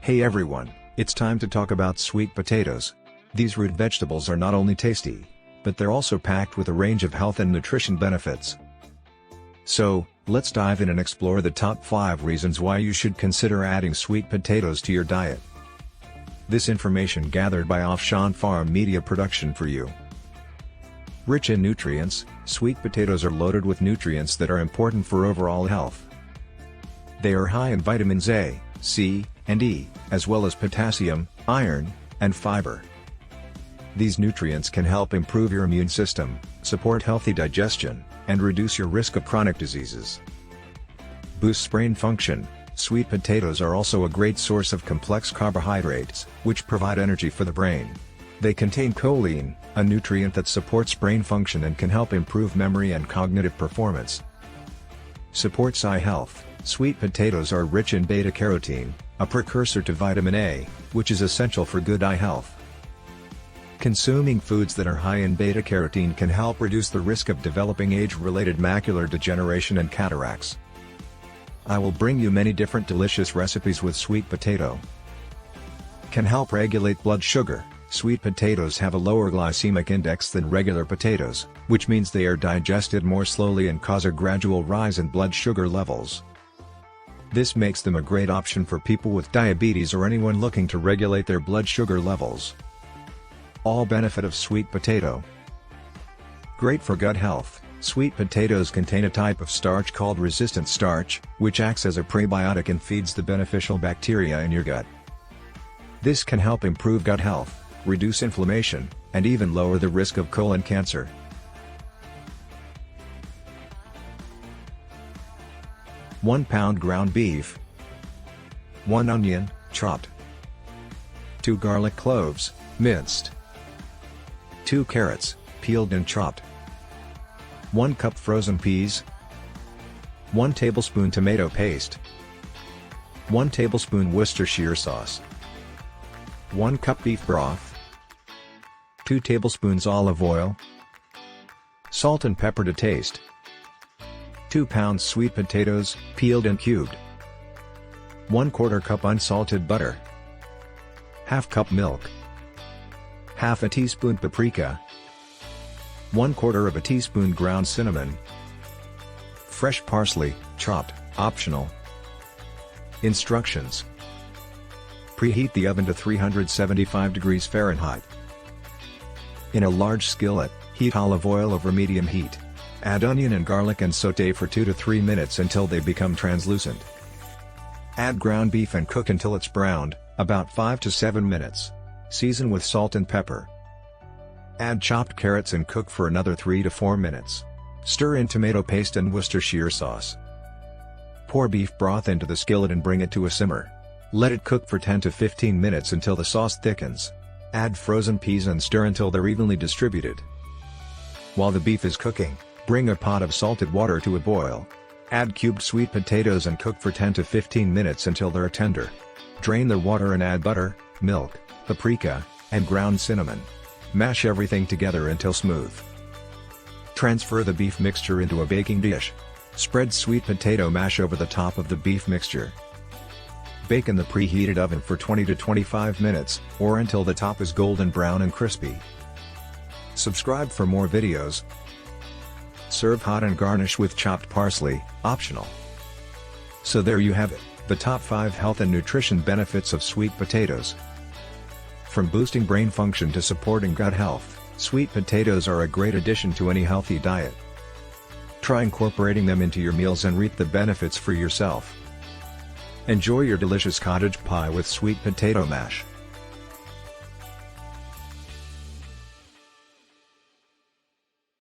Hey everyone, it's time to talk about sweet potatoes. These root vegetables are not only tasty, but they're also packed with a range of health and nutrition benefits. So, let's dive in and explore the top 5 reasons why you should consider adding sweet potatoes to your diet. This information gathered by Offshan Farm Media Production for you. Rich in nutrients, sweet potatoes are loaded with nutrients that are important for overall health. They are high in vitamins A, C, and E, as well as potassium, iron, and fiber. These nutrients can help improve your immune system, support healthy digestion, and reduce your risk of chronic diseases. Boosts brain function. Sweet potatoes are also a great source of complex carbohydrates, which provide energy for the brain. They contain choline, a nutrient that supports brain function and can help improve memory and cognitive performance. Supports eye health. Sweet potatoes are rich in beta-carotene, a precursor to vitamin A, which is essential for good eye health. Consuming foods that are high in beta-carotene can help reduce the risk of developing age-related macular degeneration and cataracts. I will bring you many different delicious recipes with sweet potato. Can help regulate blood sugar. Sweet potatoes have a lower glycemic index than regular potatoes, which means they are digested more slowly and cause a gradual rise in blood sugar levels. This makes them a great option for people with diabetes or anyone looking to regulate their blood sugar levels. All benefit of sweet potato. Great for gut health. Sweet potatoes contain a type of starch called resistant starch, which acts as a prebiotic and feeds the beneficial bacteria in your gut. This can help improve gut health, reduce inflammation, and even lower the risk of colon cancer. 1 pound ground beef, 1 onion, chopped, 2 garlic cloves, minced, 2 carrots, peeled and chopped, 1 cup frozen peas, 1 tablespoon tomato paste, 1 tablespoon Worcestershire sauce, 1 cup beef broth, 2 tablespoons olive oil, salt and pepper to taste, 2 pounds sweet potatoes, peeled and cubed, 1/4 cup unsalted butter, ½ cup milk, ½ a teaspoon paprika, 1/4 teaspoon ground cinnamon, fresh parsley, chopped, optional. Instructions. Preheat the oven to 375 degrees Fahrenheit. In a large skillet, heat olive oil over medium heat. Add onion and garlic and sauté for 2 to 3 minutes until they become translucent. Add ground beef and cook until it's browned, about 5 to 7 minutes. Season with salt and pepper. Add chopped carrots and cook for another 3 to 4 minutes. Stir in tomato paste and Worcestershire sauce. Pour beef broth into the skillet and bring it to a simmer. Let it cook for 10 to 15 minutes until the sauce thickens. Add frozen peas and stir until they're evenly distributed. While the beef is cooking, bring a pot of salted water to a boil. Add cubed sweet potatoes and cook for 10 to 15 minutes until they're tender. Drain the water and add butter, milk, paprika, and ground cinnamon. Mash everything together until smooth. Transfer the beef mixture into a baking dish. Spread sweet potato mash over the top of the beef mixture. Bake in the preheated oven for 20 to 25 minutes, or until the top is golden brown and crispy. Subscribe for more videos. Serve hot and garnish with chopped parsley, optional. So there you have it, the top 5 health and nutrition benefits of sweet potatoes. From boosting brain function to supporting gut health, sweet potatoes are a great addition to any healthy diet. Try incorporating them into your meals and reap the benefits for yourself. Enjoy your delicious cottage pie with sweet potato mash.